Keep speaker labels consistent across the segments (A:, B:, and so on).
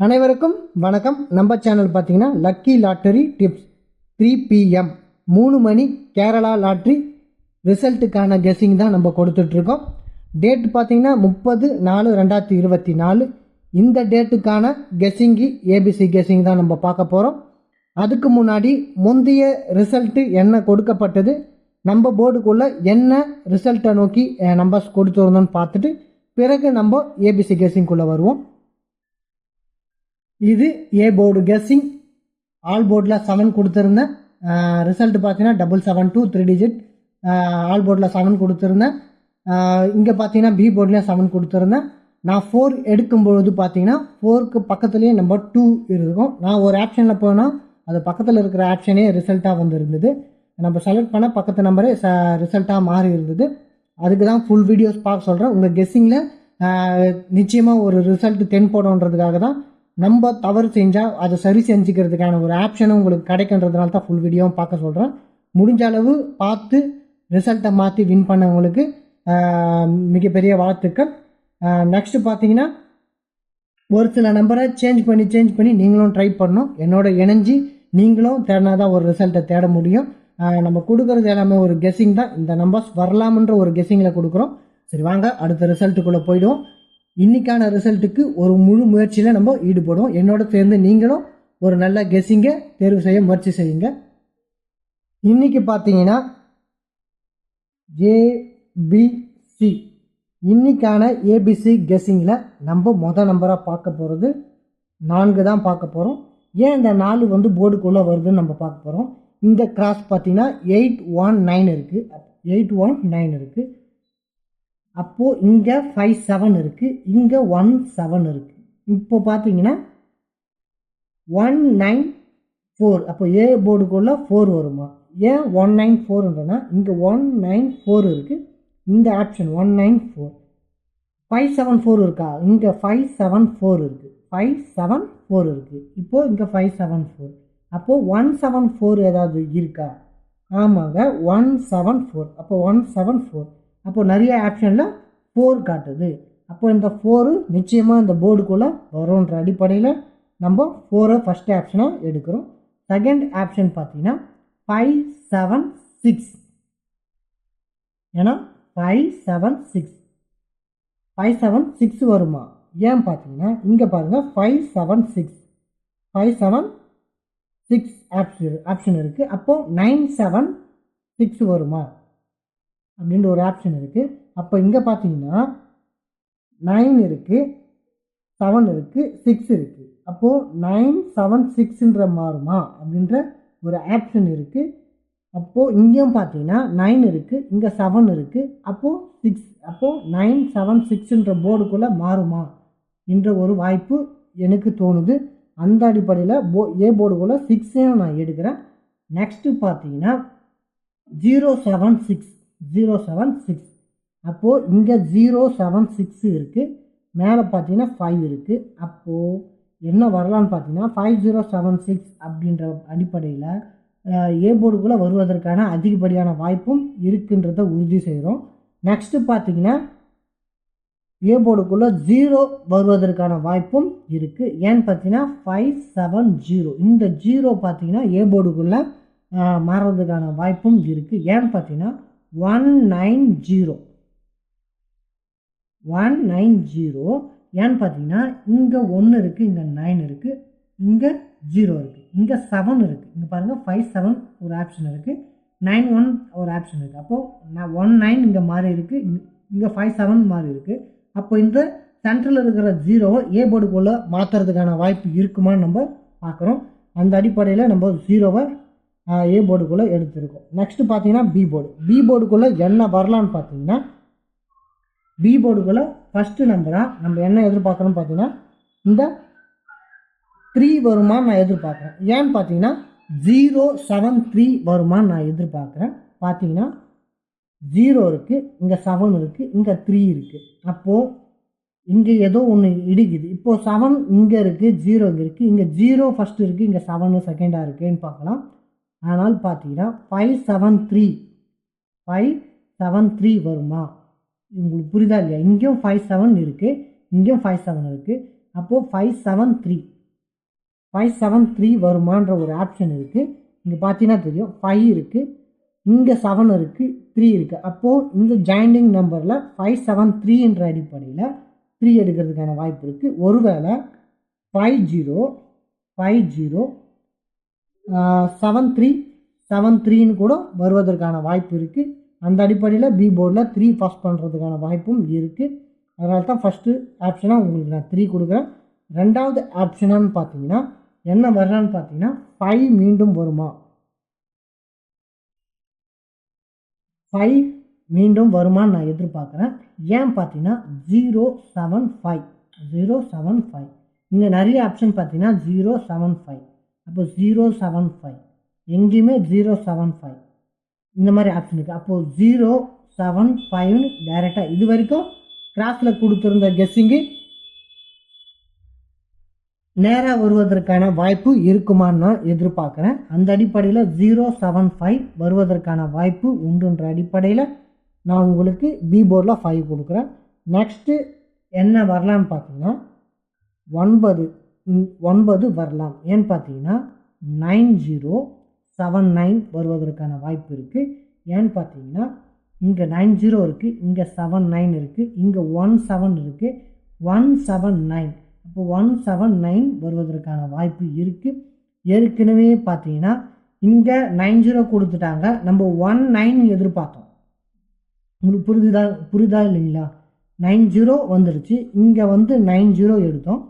A: அனைவருக்கும் வணக்கம். நம்ம சேனல் பார்த்தீங்கன்னா லக்கி லாட்டரி டிப்ஸ் 3 PM 3 மணி கேரளா லாட்ரி ரிசல்ட்டுக்கான கெஸ்ஸிங் தான் நம்ம கொடுத்துட்ருக்கோம். டேட் பார்த்தீங்கன்னா 30/4/2024. இந்த டேட்டுக்கான கெஸ்ஸிங்கு ஏபிசி கெஸ்ஸிங் தான் நம்ம பார்க்க போகிறோம். அதுக்கு முன்னாடி முந்தைய ரிசல்ட்டு என்ன கொடுக்கப்பட்டது, நம்ம போர்டுக்குள்ளே என்ன ரிசல்ட்டை நோக்கி நம்பர்ஸ் கொடுத்துருந்தோன்னு பார்த்துட்டு பிறகு நம்ம ஏபிசி கெஸ்ஸிங்குள்ளே வருவோம். இது ஏ போர்டு கெஸ்ஸிங். ஆல் போர்டில் 7 கொடுத்துருந்தேன். ரிசல்ட் பார்த்தீங்கன்னா 772 3 டிஜிட். ஆல் போர்டில் 7 கொடுத்துருந்தேன். இங்கே பார்த்தீங்கன்னா பி போர்ட்லேயும் 7 கொடுத்துருந்தேன். நான் 4 எடுக்கும்பொழுது பார்த்தீங்கன்னா 4க்கு பக்கத்துலேயே நம்பர் 2 இருக்கும். நான் ஒரு ஆப்ஷனில் போனால் அது பக்கத்தில் இருக்கிற ஆப்ஷனே ரிசல்ட்டாக வந்து இருந்தது. நம்ம செலக்ட் பண்ண பக்கத்து நம்பரே ரிசல்ட்டாக மாறி இருந்தது. அதுக்கு தான் ஃபுல் வீடியோஸ் பார்க்க சொல்கிறேன். உங்கள் கெஸ்ஸிங்கில் நிச்சயமாக ஒரு ரிசல்ட் 10 போடணுன்றதுக்காக தான். நம்ம தவறு செஞ்சால் அதை சரி செஞ்சுக்கிறதுக்கான ஒரு ஆப்ஷனும் உங்களுக்கு கிடைக்கின்றதுனால தான் ஃபுல் வீடியோவும் பார்க்க சொல்கிறேன். முடிஞ்ச அளவு பார்த்து ரிசல்ட்டை மாற்றி வின் பண்ணவங்களுக்கு மிகப்பெரிய வாழ்த்துக்கள். நெக்ஸ்ட்டு பார்த்தீங்கன்னா ஒரு சில நம்பரை சேஞ்ச் பண்ணி நீங்களும் ட்ரை பண்ணணும். என்னோட இணைஞ்சி நீங்களும் தேடினா தான் ஒரு ரிசல்ட்டை தேட முடியும். நம்ம கொடுக்குறது எல்லாமே ஒரு கெஸ்ஸிங் தான். இந்த நம்பர்ஸ் வரலாம்ன்ற ஒரு கெஸ்ஸிங்கில் கொடுக்குறோம். சரி, வாங்க அடுத்த ரிசல்ட்டுக்குள்ளே போயிடுவோம். இன்னைக்கான ரிசல்ட்டுக்கு ஒரு முழு முயற்சியில் நம்ம ஈடுபடுவோம். என்னோட சேர்ந்து நீங்களும் ஒரு நல்ல கெஸ்ஸிங்கை தேர்வு செய்ய முயற்சி செய்யுங்க. இன்னைக்கு பார்த்தீங்கன்னா ஏபிசி, இன்னைக்கான ஏபிசி கெஸ்ஸிங்கில் நம்ம நம்பராக பார்க்க போகிறது 4 தான் பார்க்க போகிறோம். ஏன் இந்த 4 போர்டுக்குள்ளே வருதுன்னு நம்ம பார்க்க போகிறோம். இந்த கிராஸ் பார்த்தீங்கன்னா 819 இருக்குது. 819 இருக்குது. அப்போது இங்கே 57 இருக்குது, இங்கே 17 இருக்குது. இப்போ பார்த்தீங்கன்னா 194. அப்போ ஏ போர்டுக்குள்ளே 4 வருமா? ஏன் 194ன்றனா இங்கே 194 இருக்குது. இந்த ஆப்ஷன் 194. 574 இருக்கா? இங்கே 574 இருக்குது. 574 இருக்குது. இப்போது இங்கே 574. அப்போது 174 ஏதாவது இருக்கா? ஆமாங்க, 174. அப்போ 174. அப்போ நிறைய ஆப்ஷனில் 4 காட்டுது. அப்போ இந்த 4 நிச்சயமாக இந்த போர்டுக்குள்ளே வரும்ன்ற அடிப்படையில் நம்ம 4 ஃபஸ்ட் ஆப்ஷனாக எடுக்கிறோம். செகண்ட் ஆப்ஷன் பார்த்தீங்கன்னா 576. ஏன்னா 576 வருமா? ஏன் பார்த்தீங்கன்னா இங்கே பாருங்கள் 576 ஆப்ஷன் இருக்குது. அப்போது 976 வருமா அப்படின்ற ஒரு ஆப்ஷன் இருக்குது. அப்போ இங்கே பார்த்தீங்கன்னா 9 இருக்குது, 7 இருக்குது, 6 இருக்குது. அப்போது 976ன்ற மாறுமா அப்படின்ற ஒரு ஆப்ஷன் இருக்குது. அப்போது இங்கேயும் பார்த்தீங்கன்னா 9 இருக்குது, இங்கே 7 இருக்குது, அப்போது 6. அப்போது 976ன்ற போர்டுக்குள்ளே மாறுமா என்ற ஒரு வாய்ப்பு எனக்கு தோணுது. அந்த அடிப்படையில் ஏ போர்டுக்குள்ளே 6ஐயும் நான் எடுக்கிறேன். நெக்ஸ்ட்டு பார்த்தீங்கன்னா 076. அப்போது இங்கே 076 இருக்குது, மேலே பார்த்தீங்கன்னா 5 இருக்குது. அப்போது என்ன வரலான்னு பார்த்தீங்கன்னா 5076 அப்படின்ற அடிப்படையில் ஏ போர்டுக்குள்ளே வருவதற்கான அதிகப்படியான வாய்ப்பும் இருக்குன்றதை உறுதி செய்கிறோம். நெக்ஸ்ட்டு பார்த்தீங்கன்னா ஏ போர்டுக்குள்ளே 0 வருவதற்கான வாய்ப்பும் இருக்குது. ஏன்னு பார்த்தீங்கன்னா 570. இந்த 0 பார்த்தீங்கன்னா ஏ போர்டுக்குள்ளே மாறுறதுக்கான வாய்ப்பும் இருக்குது. ஏன்னு பார்த்தீங்கன்னா 190. ஏன்னு பார்த்தீங்கன்னா இங்கே 1 இருக்குது, இங்கே 9 இருக்குது, இங்கே 0 இருக்குது, இங்கே 7 இருக்குது. இங்கே பாருங்கள் 57 ஒரு ஆப்ஷன் இருக்குது, 91 ஒரு ஆப்ஷன் இருக்குது. அப்போது 19 இங்கே மாறி இருக்குது, இங்கே 57 மாறி இருக்குது. அப்போ இந்த சென்ட்ரலில் இருக்கிற 0 ஏ போர்டுக்குள்ளே மாற்றுறதுக்கான வாய்ப்பு இருக்குமான்னு நம்ம பார்க்குறோம். அந்த அடிப்படையில் நம்ம 0வை ஏ போர்டுக்குள்ளே எடுத்துருக்கோம். நெக்ஸ்ட்டு பார்த்தீங்கன்னா பி போர்டுக்குள்ளே என்ன வரலான்னு பார்த்தீங்கன்னா பி போர்டுக்குள்ளே ஃபஸ்ட்டு நம்பராக நம்ம என்ன எதிர்பார்க்குறோன்னு பார்த்தீங்கன்னா இந்த 3 வருமானு நான் எதிர்பார்க்குறேன். ஏன்னு பார்த்தீங்கன்னா 073 வருமானு நான் எதிர்பார்க்குறேன். பார்த்தீங்கன்னா 0 இருக்குது, இங்கே 7 இருக்குது, இங்கே 3 இருக்குது. அப்போது இங்கே ஏதோ ஒன்று இடிக்குது. இப்போது 7 இங்கே இருக்குது, 0 இங்கே இருக்குது, இங்கே 0 ஃபஸ்ட்டு இருக்குது, இங்கே 7 செகண்டாக இருக்குதுன்னு பார்க்கலாம். ஆனால் பார்த்தீங்கன்னா 573 வருமா? உங்களுக்கு புரியுதா இல்லையா? இங்கேயும் 57 இருக்குது, இங்கேயும் 57 இருக்குது. அப்போது 573 573 வருமான்ற ஒரு ஆப்ஷன் இருக்குது. இங்கே பார்த்தீங்கன்னா தெரியும் 5 இருக்குது, இங்கே 7 இருக்குது, 3 இருக்குது. அப்போது இந்த ஜாயிண்டிங் நம்பரில் 573 என்ற அடிப்படையில் 3 எடுக்கிறதுக்கான வாய்ப்பு இருக்குது. ஒருவேளை 507373ன்னு கூட வருவதற்கான வாய்ப்பு இருக்குது. அந்த அடிப்படையில் பி போர்டில் 3 பாஸ் பண்ணுறதுக்கான வாய்ப்பும் இருக்குது. அதனால தான் ஃபஸ்ட்டு ஆப்ஷனாக உங்களுக்கு நான் 3 கொடுக்குறேன். ரெண்டாவது ஆப்ஷனான்னு பார்த்தீங்கன்னா என்ன வரலான்னு பார்த்தீங்கன்னா 5 மீண்டும் வருமா, 5 மீண்டும் வருமானு நான் எதிர்பார்க்குறேன். ஏன் பார்த்தீங்கன்னா 075 இங்கே நிறைய ஆப்ஷன் பார்த்தீங்கன்னா 075, அப்போ 075 எங்கேயுமே 075 இந்த மாதிரி ஆப்ஷன் இருக்குது. அப்போது 075 டைரெக்டாக இது வரைக்கும் கிராஸில் கொடுத்துருந்த கெஸ்ஸிங்கு நேராக வருவதற்கான வாய்ப்பு இருக்குமான்னு நான் எதிர்பார்க்குறேன். அந்த அடிப்படையில் 075 வருவதற்கான வாய்ப்பு உண்டுன்ற அடிப்படையில் நான் உங்களுக்கு பி போர்டில் 5 கொடுக்குறேன். நெக்ஸ்ட்டு என்ன வரலான்னு பார்த்தீங்கன்னா 9 வரலாம். ஏன்னு பார்த்தீங்கன்னா 9079 வருவதற்கான வாய்ப்பு இருக்குது. ஏன்னு பார்த்தீங்கன்னா இங்கே 90 இருக்குது, இங்கே 79 இருக்குது, இங்கே 17 இருக்குது, 179. அப்போ 179 வருவதற்கான வாய்ப்பு இருக்குது. ஏற்கனவே பார்த்தீங்கன்னா இங்கே 90 கொடுத்துட்டாங்க, நம்ம 19 எதிர்பார்த்தோம். உங்களுக்கு புரியுதா இல்லைங்களா? 90 வந்துடுச்சு, இங்கே வந்து 90 எடுத்தோம்,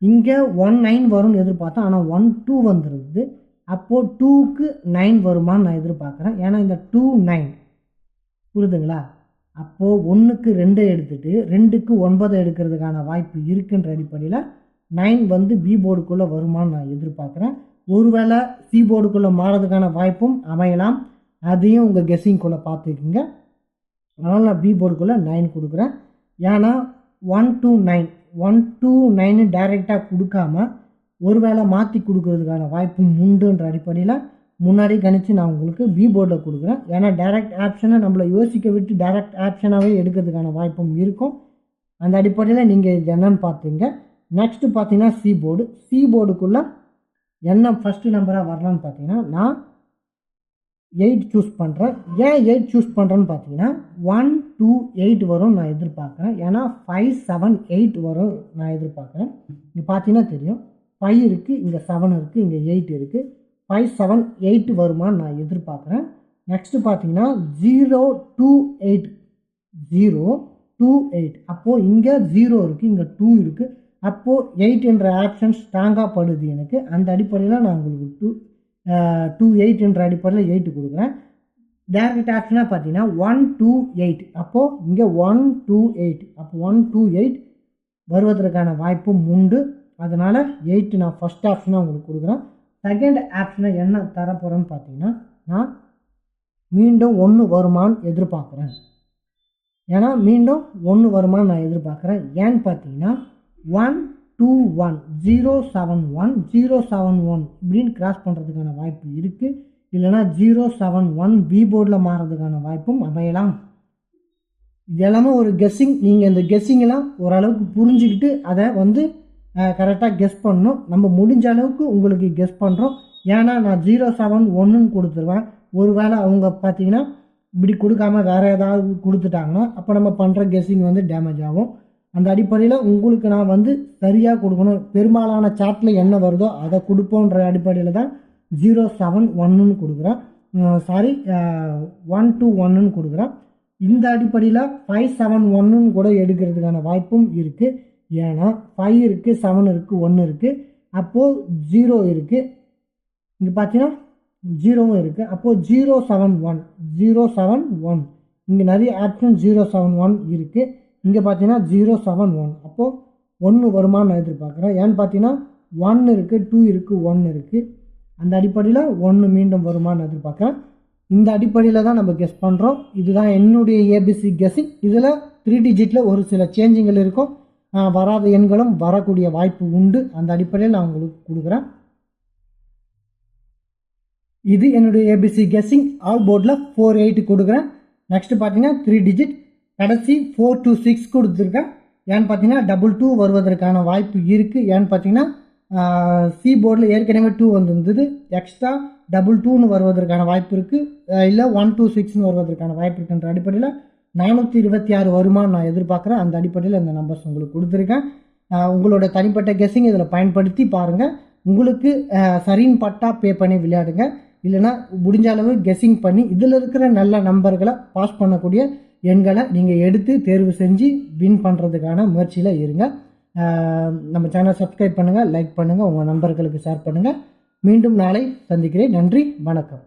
A: இங்கே 19 வரும்னு எதிர்பார்த்தோம், ஆனால் 12 வந்துடுது. அப்போது 2க்கு 9 வருமானு நான் எதிர்பார்க்குறேன். ஏன்னா இந்த 2 9 புரியுதுங்களா? அப்போது 1க்கு 2 எடுத்துகிட்டு 2க்கு 9 எடுக்கிறதுக்கான வாய்ப்பு இருக்குன்ற அடிப்படையில் 9 வந்து பி போர்டுக்குள்ளே வருமானு நான் எதிர்பார்க்குறேன். ஒருவேளை சி போர்டுக்குள்ளே மாறதுக்கான வாய்ப்பும் அமையலாம், அதையும் உங்கள் கெஸ்ஸிங்குள்ளே பார்த்துக்குங்க. அதனால் நான் பி போர்டுக்குள்ளே 9 கொடுக்குறேன். ஏன்னா 129 டைரெக்டாக கொடுக்காம ஒருவேளை மாற்றி கொடுக்கறதுக்கான வாய்ப்பு உண்டுன்ற அடிப்படையில் முன்னாடி கணிச்சு நான் உங்களுக்கு பி போர்டில் கொடுக்குறேன். ஏன்னா டைரக்ட் ஆப்ஷனை நம்மளை யோசிக்க விட்டு டைரக்ட் ஆப்ஷனாகவே எடுக்கிறதுக்கான வாய்ப்பும் இருக்கும். அந்த அடிப்படையில் நீங்கள் இது என்னன்னு பார்த்தீங்க. நெக்ஸ்ட்டு பார்த்தீங்கன்னா சி போர்டுக்குள்ளே என்ன ஃபஸ்ட்டு நம்பராக வரலான்னு பார்த்தீங்கன்னா நான் 8 சூஸ் பண்ணுறேன். ஏன் 8 சூஸ் பண்ணுறேன்னு பார்த்தீங்கன்னா 128 வரும் நான் எதிர்பார்க்குறேன். ஏன்னா 578 வரும் நான் எதிர்பார்க்குறேன். இங்கே பார்த்தீங்கன்னா தெரியும் 5 இருக்குது, இங்கே 7 இருக்குது, இங்கே 8 இருக்குது, 578 வருமானு நான் எதிர்பார்க்குறேன். நெக்ஸ்ட்டு பார்த்தீங்கன்னா 028 அப்போது இங்கே 0 இருக்குது, இங்கே 2 இருக்குது, அப்போது 8 என்ற ஆப்ஷன் ஸ்ட்ராங்காக படுது எனக்கு. அந்த அடிப்படையில் நான் உங்களுக்கு 28 என்ற அடிப்படையில் 8 கொடுக்குறேன். டைரக்ட் ஆப்ஷனாக பார்த்தீங்கன்னா 128, அப்போது இங்கே 128, அப்போ 128 வருவதற்கான வாய்ப்பும் உண்டு. அதனால் 8 நான் ஃபஸ்ட் ஆப்ஷனாக உங்களுக்கு கொடுக்குறேன். செகண்ட் ஆப்ஷனை என்ன தரப்போகிறேன்னு பார்த்தீங்கன்னா நான் மீண்டும் 1 வருமானு எதிர்பார்க்குறேன். ஏன்னா மீண்டும் 1 வருமானு நான் எதிர்பார்க்குறேன். ஏன்னு பார்த்தீங்கன்னா 071 இப்படின்னு கிராஸ் பண்ணுறதுக்கான வாய்ப்பு இருக்குது. இல்லைனா 071 பி போர்டில் மாறதுக்கான வாய்ப்பும் அமையலாம். இது எல்லாமே ஒரு கெஸ்ஸிங். நீங்கள் இந்த கெஸ்ஸிங்கெல்லாம் ஓரளவுக்கு புரிஞ்சுக்கிட்டு அதை வந்து கரெக்டாக கெஸ் பண்ணணும். நம்ம முடிஞ்ச அளவுக்கு உங்களுக்கு கெஸ் பண்ணுறோம். ஏன்னா நான் 071 கொடுத்துருவேன். ஒருவேளை அவங்க பார்த்தீங்கன்னா இப்படி கொடுக்காம வேறு ஏதாவது கொடுத்துட்டாங்கன்னா அப்போ நம்ம பண்ணுற கெஸ்ஸிங் வந்து டேமேஜ் ஆகும். அந்த அடிப்படையில் உங்களுக்கு நான் வந்து சரியாக கொடுக்கணும். பெரும்பாலான சாட்டில் என்ன வருதோ அதை கொடுப்போன்ற அடிப்படையில் தான் 071 கொடுக்குறேன். 121 கொடுக்குறேன். இந்த அடிப்படையில் 571 கூட எடுக்கிறதுக்கான வாய்ப்பும் இருக்குது. ஏன்னா 5 இருக்குது, 7 இருக்குது, 1 இருக்குது, அப்போது 0 இருக்குது, இங்கே பார்த்தீங்கன்னா 0வும் இருக்குது, அப்போது 071 இங்கே நிறைய ஆப்ஷன் 071 இருக்குது. இங்கே பார்த்தீங்கன்னா 071, அப்போது 1 வருமானு நான் எதிர்பார்க்குறேன். ஏன்னு பார்த்தீங்கன்னா 1 இருக்குது, 2 இருக்குது, 1 இருக்குது. அந்த அடிப்படையில் 1 மீண்டும் வருமானு எதிர்பார்க்குறேன். இந்த அடிப்படையில் தான் நம்ம கெஸ் பண்ணுறோம். இதுதான் என்னுடைய ஏபிசி கெஸ்ஸிங். இதில் 3 டிஜிட்டில் ஒரு சில சேஞ்சிங்கள் இருக்கும், வராத எண்களும் வரக்கூடிய வாய்ப்பு உண்டு. அந்த அடிப்படையில் நான் உங்களுக்கு கொடுக்குறேன். இது என்னுடைய ஏபிசி கெஸ்ஸிங். ஆல் போர்டில் 48 கொடுக்குறேன். நெக்ஸ்ட்டு பார்த்தீங்கன்னா 3 டிஜிட் கடைசி 4 to 6 கொடுத்துருக்கேன். ஏன்னு பார்த்தீங்கன்னா 22 வருவதற்கான வாய்ப்பு இருக்குது. ஏன்னு பார்த்தீங்கன்னா சி போர்டில் ஏற்கனவே 2 வந்திருந்தது, எக்ஸ்ட்ரா டபுள் 2ன்னு வருவதற்கான வாய்ப்பு இருக்குது, இல்லை 126ன்னு வருவதற்கான வாய்ப்பு இருக்குன்ற அடிப்படையில் 426 வருமானம் நான் எதிர்பார்க்குறேன். அந்த அடிப்படையில் இந்த நம்பர்ஸ் உங்களுக்கு கொடுத்துருக்கேன். உங்களோட தனிப்பட்ட கெஸ்ஸிங் இதில் பயன்படுத்தி பாருங்கள். உங்களுக்கு சரின்னு பட்டா பே பண்ணி விளையாடுங்க, இல்லைனா முடிஞ்ச அளவு கெஸ்ஸிங் பண்ணி இதில் இருக்கிற நல்ல நம்பர்களை பாஸ் பண்ணக்கூடிய எண்களை நீங்கள் எடுத்து தேர்வு செஞ்சு வின் பண்ணுறதுக்கான முயற்சியில் இருங்க. நம்ம சேனல் சப்ஸ்கிரைப் பண்ணுங்கள், லைக் பண்ணுங்கள், உங்கள் நண்பர்களுக்கு ஷேர் பண்ணுங்கள். மீண்டும் நாளை சந்திக்கிறேன். நன்றி, வணக்கம்.